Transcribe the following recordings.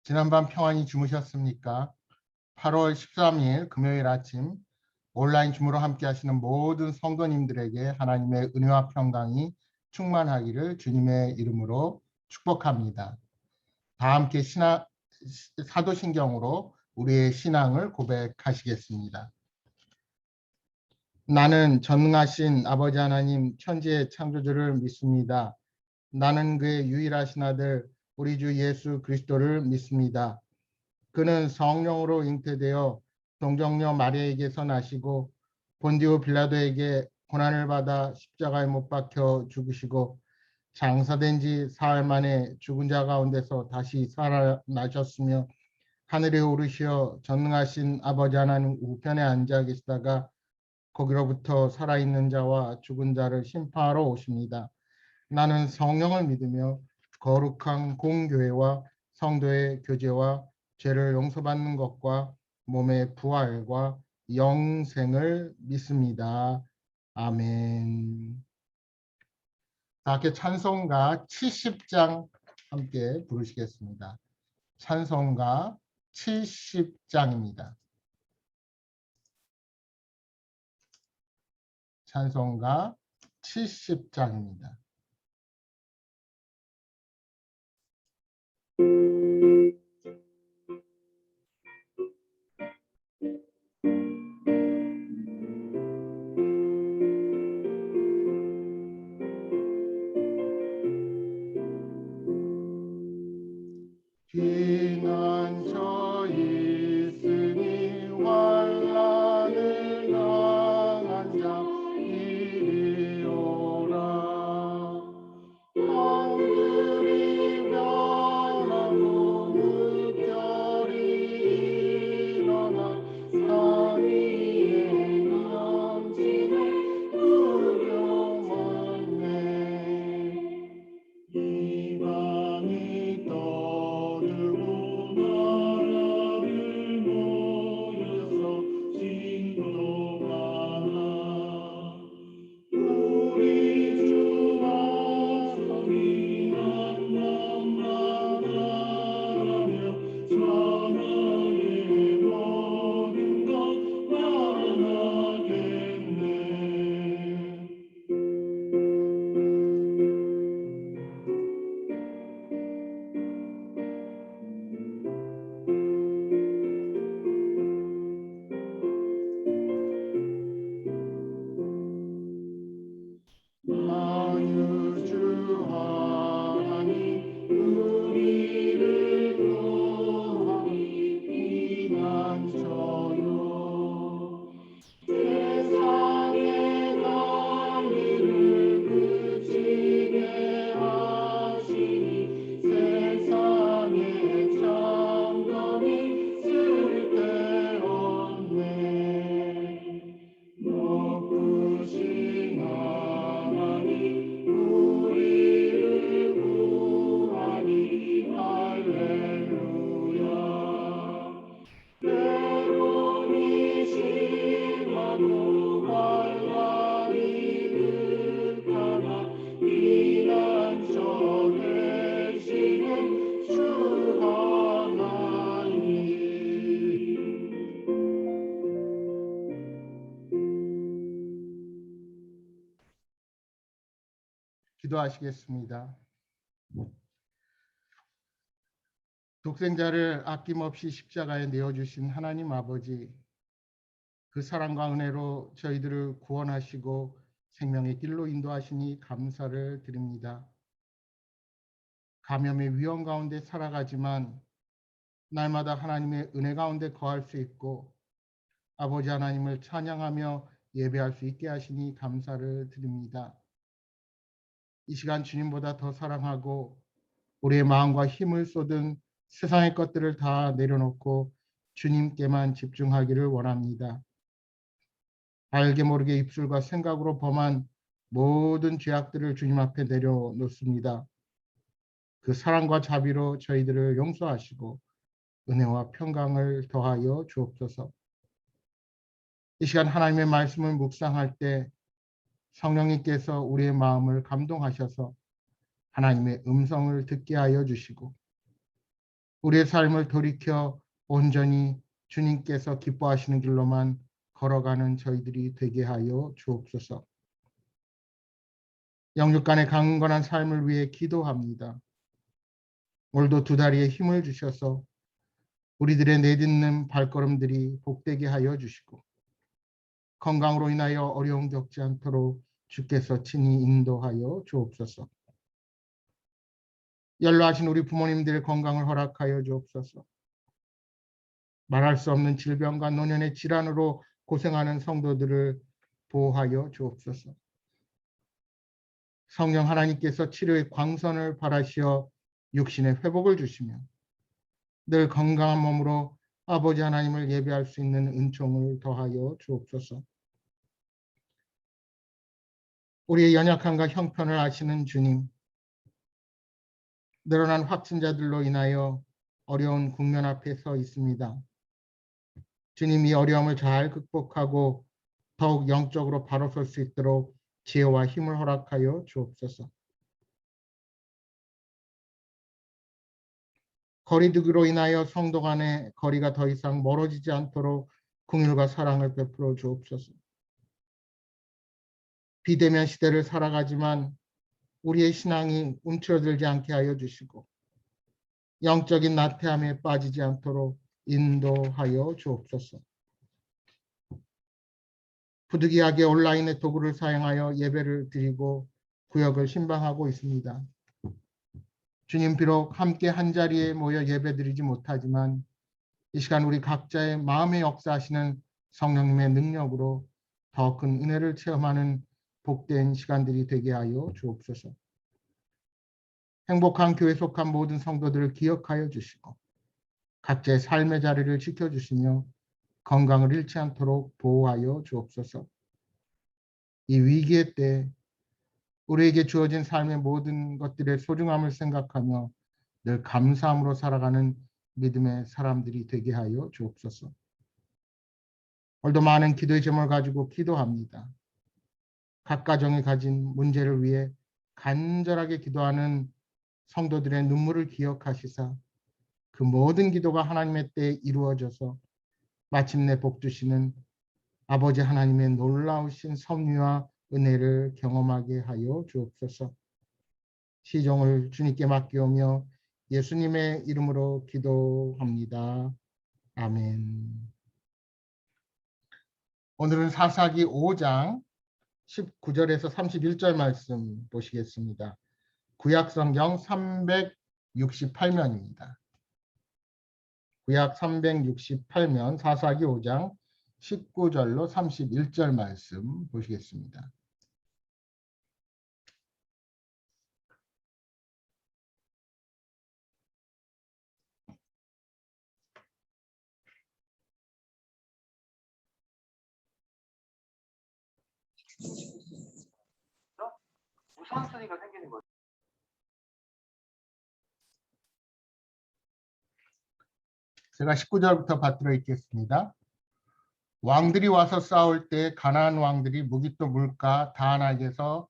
지난밤 평안히 주무셨습니까? 8월 13일 금요일 아침 온라인 줌으로 함께 하시는 모든 성도님들에게 하나님의 은혜와 평강이 충만하기를 주님의 이름으로 축복합니다. 다 함께 사도신경으로 우리의 신앙을 고백하시겠습니다. 나는 전능하신 아버지 하나님 천지의 창조주를 믿습니다. 나는 그의 유일하신 아들 우리 주 예수 그리스도를 믿습니다. 그는 성령으로 잉태되어 동정녀 마리아에게서 나시고 본디오 빌라도에게 고난을 받아 십자가에 못 박혀 죽으시고 장사된 지 사흘 만에 죽은 자 가운데서 다시 살아나셨으며 하늘에 오르시어 전능하신 아버지 하나님 우편에 앉아 계시다가 거기로부터 살아있는 자와 죽은 자를 심판하러 오십니다. 나는 성령을 믿으며 거룩한 공교회와 성도의 교제와 죄를 용서받는 것과 몸의 부활과 영생을 믿습니다. 아멘. 함께 찬송가 70장 함께 부르시겠습니다. 찬송가 70장입니다. 찬송가 70장입니다. 피난처 있으니 환난을 당한 자 이리 오라. 하늘이 변하고 물결이 일어나 산 위에 넘치는 두려움네. 이방이 떠들고 나라들 모여서 진도 많아. 우리 주와 성인한 마음만 하며 사랑의 모든 것 나가겠네. 만유주 하나님 우리를 구하니 피난처요. 세상의 난리를 그치게 하시니 세상에 참담이 쓸데없네. 높으신 하나님 우리를 구하니 할렐루야. 때론이 심하고 환난이 극하나 피난처 되시는 주 하나님. 기도하시겠습니다. 독생자를 아낌없이 십자가에 내어주신 하나님 아버지, 그 사랑과 은혜로 저희들을 구원하시고 생명의 길로 인도하시니 감사를 드립니다. 감염의 위험 가운데 살아가지만 날마다 하나님의 은혜 가운데 거할 수 있고 아버지 하나님을 찬양하며 예배할 수 있게 하시니 감사를 드립니다. 이 시간 주님보다 더 사랑하고 우리의 마음과 힘을 쏟은 세상의 것들을 다 내려놓고 주님께만 집중하기를 원합니다. 알게 모르게 입술과 생각으로 범한 모든 죄악들을 주님 앞에 내려놓습니다. 그 사랑과 자비로 저희들을 용서하시고 은혜와 평강을 더하여 주옵소서. 이 시간 하나님의 말씀을 묵상할 때 성령님께서 우리의 마음을 감동하셔서 하나님의 음성을 듣게 하여 주시고 우리의 삶을 돌이켜 온전히 주님께서 기뻐하시는 길로만 걸어가는 저희들이 되게 하여 주옵소서. 영육 간의 강건한 삶을 위해 기도합니다. 오늘도 두 다리에 힘을 주셔서 우리들의 내딛는 발걸음들이 복되게 하여 주시고 건강으로 인하여 어려움 겪지 않도록 주께서 친히 인도하여 주옵소서. 연로하신 우리 부모님들의 건강을 허락하여 주옵소서. 말할 수 없는 질병과 노년의 질환으로 고생하는 성도들을 보호하여 주옵소서. 성령 하나님께서 치료의 광선을 발하시어 육신의 회복을 주시며 늘 건강한 몸으로 아버지 하나님을 예배할 수 있는 은총을 더하여 주옵소서. 우리의 연약함과 형편을 아시는 주님, 늘어난 확진자들로 인하여 어려운 국면 앞에 서 있습니다. 주님, 이 어려움을 잘 극복하고 더욱 영적으로 바로 설 수 있도록 지혜와 힘을 허락하여 주옵소서. 거리두기로 인하여 성도 간의 거리가 더 이상 멀어지지 않도록 긍휼과 사랑을 베풀어 주옵소서. 비대면 시대를 살아가지만 우리의 신앙이 움츠러들지 않게 하여 주시고 영적인 나태함에 빠지지 않도록 인도하여 주옵소서. 부득이하게 온라인의 도구를 사용하여 예배를 드리고 구역을 신방하고 있습니다. 주님, 비록 함께 한자리에 모여 예배드리지 못하지만 이 시간 우리 각자의 마음에 역사하시는 성령님의 능력으로 더 큰 은혜를 체험하는 복된 시간들이 되게 하여 주옵소서. 행복한 교회 속한 모든 성도들을 기억하여 주시고 각자의 삶의 자리를 지켜주시며 건강을 잃지 않도록 보호하여 주옵소서. 이 위기의 때 우리에게 주어진 삶의 모든 것들의 소중함을 생각하며 늘 감사함으로 살아가는 믿음의 사람들이 되게 하여 주옵소서. 오늘도 많은 기도의 제목을 가지고 기도합니다. 각 가정이 가진 문제를 위해 간절하게 기도하는 성도들의 눈물을 기억하시사 그 모든 기도가 하나님의 때에 이루어져서 마침내 복 주시는 아버지 하나님의 놀라우신 섭리와 은혜를 경험하게 하여 주옵소서. 시종을 주님께 맡기오며 예수님의 이름으로 기도합니다. 아멘. 오늘은 사사기 5장 19절에서 31절 말씀 보시겠습니다. 구약성경 368면입니다. 구약 368면 사사기 5장 19절로 31절 말씀 보시겠습니다. 우선순위가 생기는 거죠. 제가 19절부터 받들어 읽겠습니다. 왕들이 와서 싸울 때 가나안 왕들이 무기또 물가 다한에게서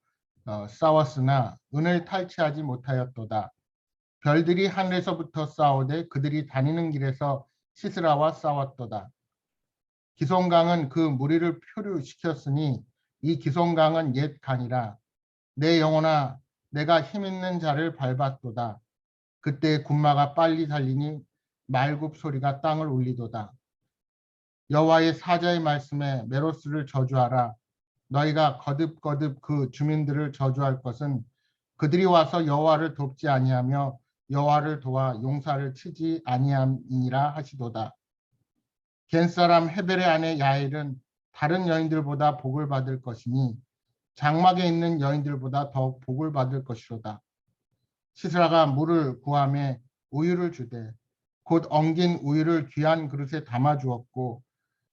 싸웠으나 은을 탈취하지 못하였도다. 별들이 하늘에서부터 싸우되 그들이 다니는 길에서 시스라와 싸웠도다. 기손강은 그 무리를 표류시켰으니 이 기손강은 옛 강이라. 내 영혼아 내가 힘있는 자를 밟았도다. 그때 군마가 빨리 달리니 말굽 소리가 땅을 울리도다. 여호와의 사자의 말씀에 메로스를 저주하라. 너희가 거듭거듭 그 주민들을 저주할 것은 그들이 와서 여호와를 돕지 아니하며 여호와를 도와 용사를 치지 아니함이니라 하시도다. 겐사람 헤벨의 아내 야엘은 다른 여인들보다 복을 받을 것이니 장막에 있는 여인들보다 더 복을 받을 것이로다. 시스라가 물을 구하며 우유를 주되 곧 엉긴 우유를 귀한 그릇에 담아 주었고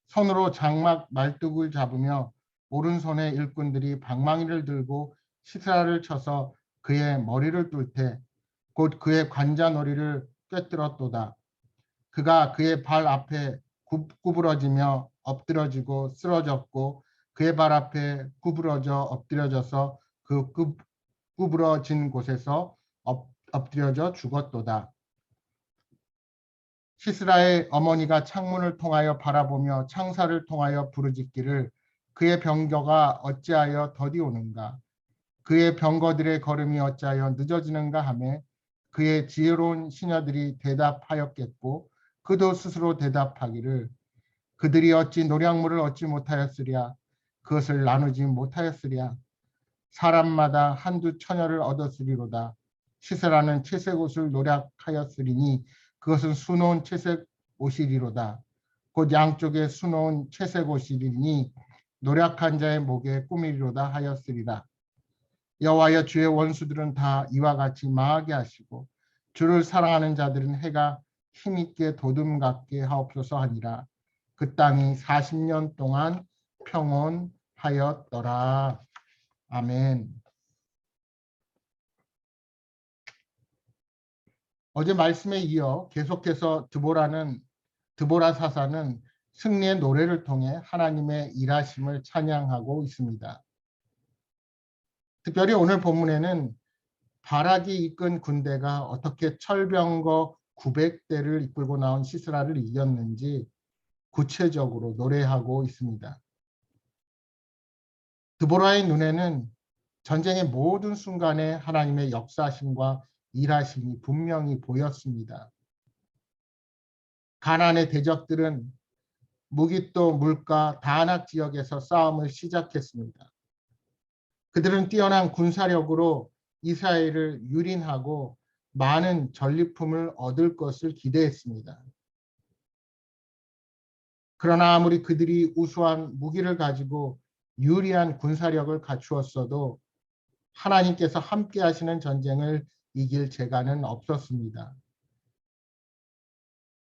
손으로 장막 말뚝을 잡으며 오른손에 일꾼들이 방망이를 들고 시스라를 쳐서 그의 머리를 뚫되 곧 그의 관자놀이를 꿰뚫었도다. 그가 그의 발 앞에 구부러지며 엎드러지고 쓰러졌고 그의 발 앞에 구부러져 엎드려져서 그 구부러진 곳에서 엎드려져 죽었도다. 시스라의 어머니가 창문을 통하여 바라보며 창사를 통하여 부르짖기를 그의 병거가 어찌하여 더디 오는가 그의 병거들의 걸음이 어찌하여 늦어지는가 하며 그의 지혜로운 시녀들이 대답하였겠고 그도 스스로 대답하기를 그들이 어찌 노량물을 얻지 못하였으랴 그것을 나누지 못하였으랴 사람마다 한두 처녀를 얻었으리로다 시세라는 채색 옷을 노력하였으리니 그것은 수놓은 채색 옷이리로다 곧 양쪽에 수놓은 채색 옷이리니 노력한 자의 목에 꾸미리로다 하였으리라 여호와여 주의 원수들은 다 이와 같이 망하게 하시고 주를 사랑하는 자들은 해가 힘있게 도둠 같게 하옵소서 하니라 그 땅이 40년 동안 평온하였더라. 아멘. 어제 말씀에 이어 계속해서 드보라 사사는 승리의 노래를 통해 하나님의 일하심을 찬양하고 있습니다. 특별히 오늘 본문에는 바락이 이끈 군대가 어떻게 철병거 900대를 이끌고 나온 시스라를 이겼는지 구체적으로 노래하고 있습니다. 드보라의 눈에는 전쟁의 모든 순간에 하나님의 역사심과 일하심이 분명히 보였습니다. 가나안의 대적들은 무깃도 물가 다낙 지역에서 싸움을 시작했습니다. 그들은 뛰어난 군사력으로 이스라엘을 유린하고 많은 전리품을 얻을 것을 기대했습니다. 그러나 아무리 그들이 우수한 무기를 가지고 유리한 군사력을 갖추었어도 하나님께서 함께 하시는 전쟁을 이길 재간은 없었습니다.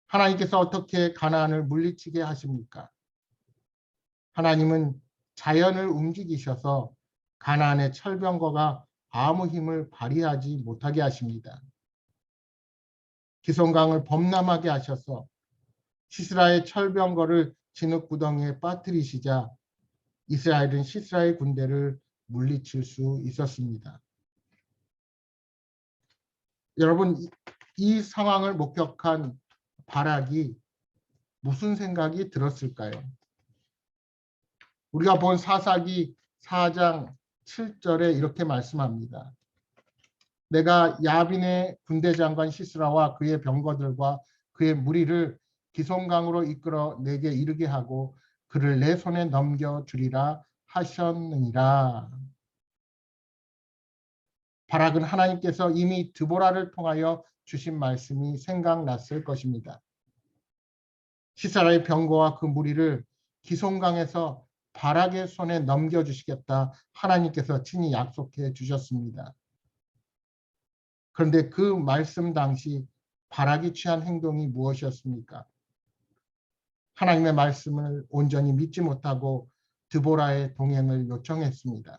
하나님께서 어떻게 가나안을 물리치게 하십니까? 하나님은 자연을 움직이셔서 가나안의 철병거가 아무 힘을 발휘하지 못하게 하십니다. 기손강을 범람하게 하셔서 시스라의 철병거를 진흙구덩이에 빠뜨리시자 이스라엘은 시스라의 군대를 물리칠 수 있었습니다. 여러분, 이 상황을 목격한 바락이 무슨 생각이 들었을까요? 우리가 본 사사기 4장 7절에 이렇게 말씀합니다. 내가 야빈의 군대장관 시스라와 그의 병거들과 그의 무리를 기손강으로 이끌어 내게 이르게 하고 그를 내 손에 넘겨주리라 하셨느니라. 바락은 하나님께서 이미 드보라를 통하여 주신 말씀이 생각났을 것입니다. 시스라의 병거와 그 무리를 기손강에서 바락의 손에 넘겨주시겠다 하나님께서 친히 약속해 주셨습니다. 그런데 그 말씀 당시 바락이 취한 행동이 무엇이었습니까? 하나님의 말씀을 온전히 믿지 못하고 드보라의 동행을 요청했습니다.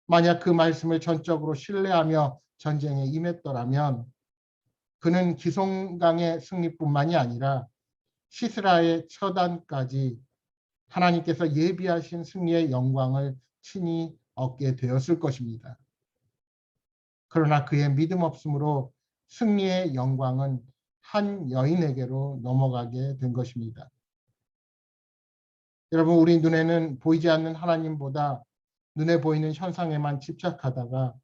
만약 그 말씀을 전적으로 신뢰하며 전쟁에 임했더라면 그는 기손강의 승리뿐만이 아니라 시스라의 처단까지 하나님께서 예비하신 승리의 영광을 친히 얻게 되었을 것입니다. 그러나 그의 믿음 없음으로 승리의 영광은 한 여인에게로 넘어가게 된 것입니다. 여러분, 우리 눈에는 보이지 않는 하나님보다 눈에 보이는 현상에만 집착하다가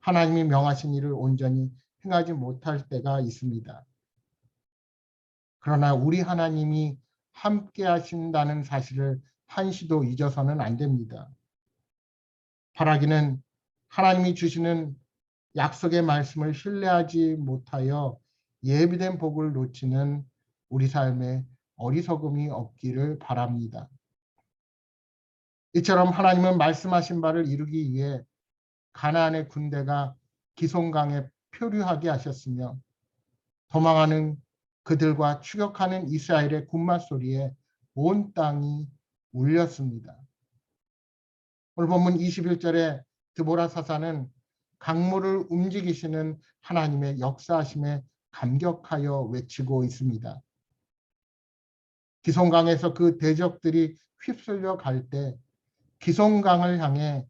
하나님이 명하신 일을 온전히 행하지 못할 때가 있습니다. 그러나 우리 하나님이 함께 하신다는 사실을 한시도 잊어서는 안 됩니다. 바라기는 하나님이 주시는 약속의 말씀을 신뢰하지 못하여 예비된 복을 놓치는 우리 삶에 어리석음이 없기를 바랍니다. 이처럼 하나님은 말씀하신 바를 이루기 위해 가나안의 군대가 기손강에 표류하게 하셨으며 도망하는 그들과 추격하는 이스라엘의 군마 소리에 온 땅이 울렸습니다. 오늘 본문 21절에 드보라 사사는 강물을 움직이시는 하나님의 역사하심에 감격하여 외치고 있습니다. 기손강에서 그 대적들이 휩쓸려 갈 때 기손강을 향해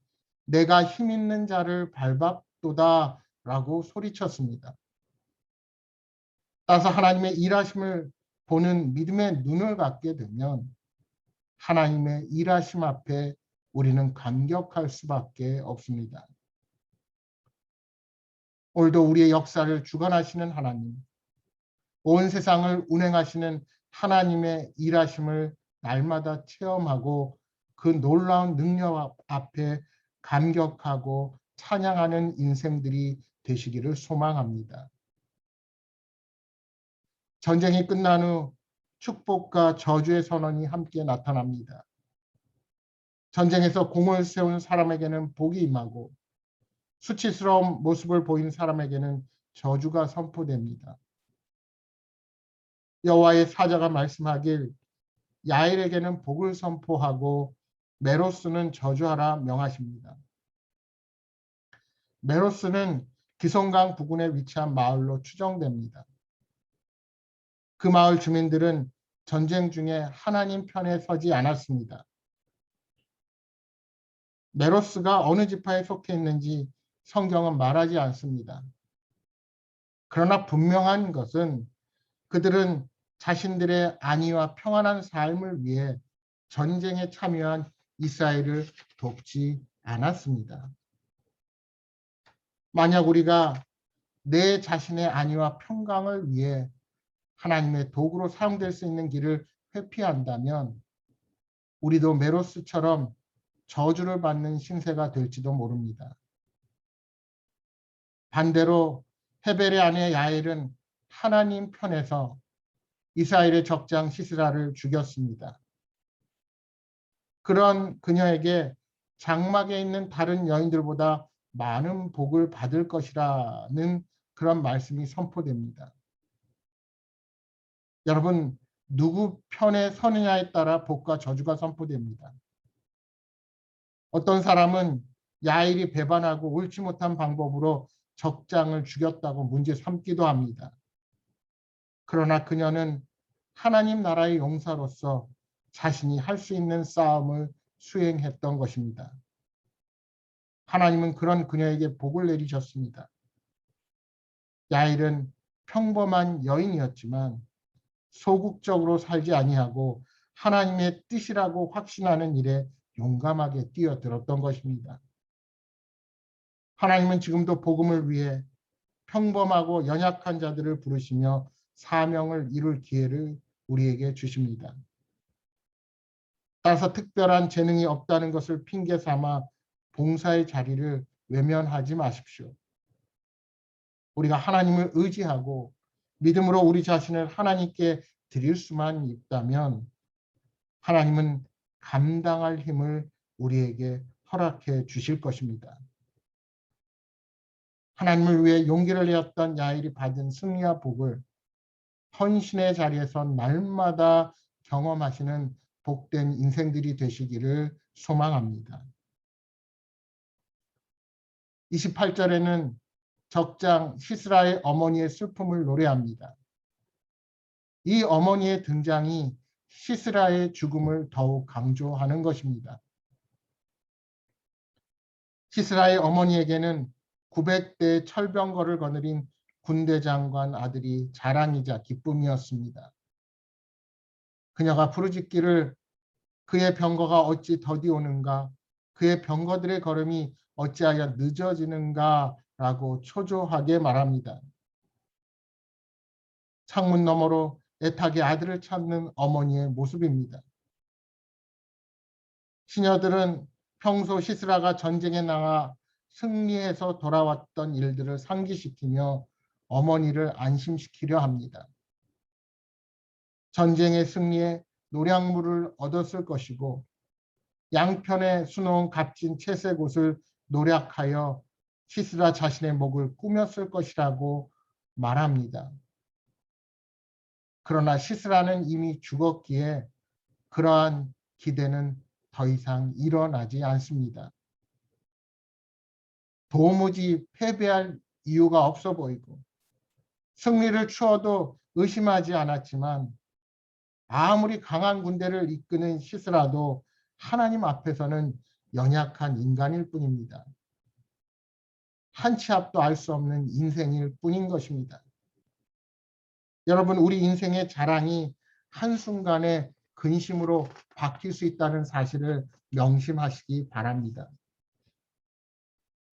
내가 힘 있는 자를 밟았도다 라고 소리쳤습니다. 따라서 하나님의 일하심을 보는 믿음의 눈을 갖게 되면 하나님의 일하심 앞에 우리는 감격할 수밖에 없습니다. 오늘도 우리의 역사를 주관하시는 하나님, 온 세상을 운행하시는 하나님의 일하심을 날마다 체험하고 그 놀라운 능력 앞에 감격하고 찬양하는 인생들이 되시기를 소망합니다. 전쟁이 끝난 후 축복과 저주의 선언이 함께 나타납니다. 전쟁에서 공을 세운 사람에게는 복이 임하고 수치스러운 모습을 보인 사람에게는 저주가 선포됩니다. 여호와의 사자가 말씀하길 야일에게는 복을 선포하고 메로스는 저주하라 명하십니다. 메로스는 기송강 부근에 위치한 마을로 추정됩니다. 그 마을 주민들은 전쟁 중에 하나님 편에 서지 않았습니다. 메로스가 어느 지파에 속해 있는지 성경은 말하지 않습니다. 그러나 분명한 것은 그들은 자신들의 안위와 평안한 삶을 위해 전쟁에 참여한 이스라엘을 돕지 않았습니다. 만약 우리가 내 자신의 안위와 평강을 위해 하나님의 도구로 사용될 수 있는 길을 회피한다면 우리도 메로스처럼 저주를 받는 신세가 될지도 모릅니다. 반대로 헤벨의 아내 야엘은 하나님 편에서 이스라엘의 적장 시스라를 죽였습니다. 그런 그녀에게 장막에 있는 다른 여인들보다 많은 복을 받을 것이라는 그런 말씀이 선포됩니다. 여러분, 누구 편에 서느냐에 따라 복과 저주가 선포됩니다. 어떤 사람은 야일이 배반하고 옳지 못한 방법으로 적장을 죽였다고 문제 삼기도 합니다. 그러나 그녀는 하나님 나라의 용사로서 자신이 할 수 있는 싸움을 수행했던 것입니다. 하나님은 그런 그녀에게 복을 내리셨습니다. 야일은 평범한 여인이었지만 소극적으로 살지 아니하고 하나님의 뜻이라고 확신하는 일에 용감하게 뛰어들었던 것입니다. 하나님은 지금도 복음을 위해 평범하고 연약한 자들을 부르시며 사명을 이룰 기회를 우리에게 주십니다. 따라서 특별한 재능이 없다는 것을 핑계 삼아 봉사의 자리를 외면하지 마십시오. 우리가 하나님을 의지하고 믿음으로 우리 자신을 하나님께 드릴 수만 있다면 하나님은 감당할 힘을 우리에게 허락해 주실 것입니다. 하나님을 위해 용기를 내었던 야일이 받은 승리와 복을 헌신의 자리에서 날마다 경험하시는 복된 인생들이 되시기를 소망합니다. 28절에는 적장 시스라의 어머니의 슬픔을 노래합니다. 이 어머니의 등장이 시스라의 죽음을 더욱 강조하는 것입니다. 시스라의 어머니에게는 900대 철병거를 거느린 군대 장관 아들이 자랑이자 기쁨이었습니다. 그녀가 부르짖기를 그의 병거가 어찌 더디 오는가, 그의 병거들의 걸음이 어찌하여 늦어지는가 라고 초조하게 말합니다. 창문 너머로 애타게 아들을 찾는 어머니의 모습입니다. 시녀들은 평소 시스라가 전쟁에 나가 승리해서 돌아왔던 일들을 상기시키며 어머니를 안심시키려 합니다. 전쟁의 승리에 노량물을 얻었을 것이고 양편에 수놓은 값진 채색 옷을 노략하여 시스라 자신의 목을 꾸몄을 것이라고 말합니다. 그러나 시스라는 이미 죽었기에 그러한 기대는 더 이상 일어나지 않습니다. 도무지 패배할 이유가 없어 보이고 승리를 추워도 의심하지 않았지만 아무리 강한 군대를 이끄는 시스라도 하나님 앞에서는 연약한 인간일 뿐입니다. 한 치 앞도 알 수 없는 인생일 뿐인 것입니다. 여러분, 우리 인생의 자랑이 한순간에 근심으로 바뀔 수 있다는 사실을 명심하시기 바랍니다.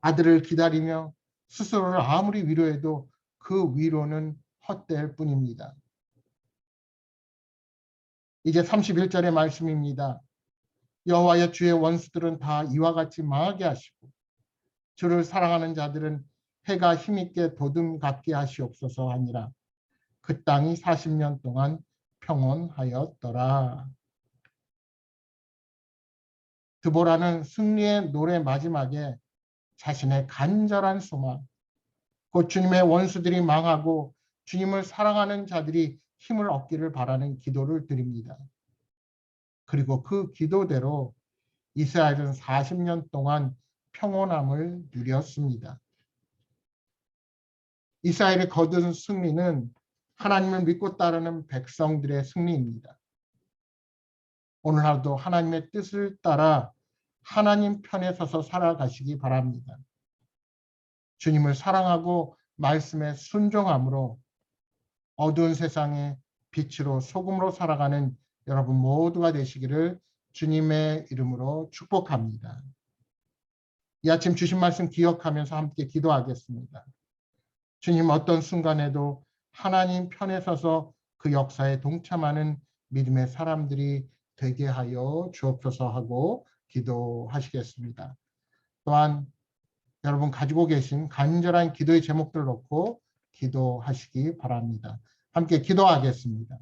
아들을 기다리며 스스로를 아무리 위로해도 그 위로는 헛될 뿐입니다. 이제 31절의 말씀입니다. 여호와여, 주의 원수들은 다 이와 같이 망하게 하시고 주를 사랑하는 자들은 해가 힘있게 도둠 같게 하시옵소서 하니라. 그 땅이 40년 동안 평온하였더라. 드보라는 승리의 노래 마지막에 자신의 간절한 소망, 곧 주님의 원수들이 망하고 주님을 사랑하는 자들이 힘을 얻기를 바라는 기도를 드립니다. 그리고 그 기도대로 이스라엘은 40년 동안 평온함을 누렸습니다. 이스라엘이 거둔 승리는 하나님을 믿고 따르는 백성들의 승리입니다. 오늘 하루도 하나님의 뜻을 따라 하나님 편에 서서 살아가시기 바랍니다. 주님을 사랑하고 말씀에 순종함으로 어두운 세상에 빛으로 소금으로 살아가는 여러분 모두가 되시기를 주님의 이름으로 축복합니다. 이 아침 주신 말씀 기억하면서 함께 기도하겠습니다. 주님, 어떤 순간에도 하나님 편에 서서 그 역사에 동참하는 믿음의 사람들이 되게 하여 주옵소서 하고 기도하시겠습니다. 또한 여러분 가지고 계신 간절한 기도의 제목들을 놓고 기도하시기 바랍니다. 함께 기도하겠습니다.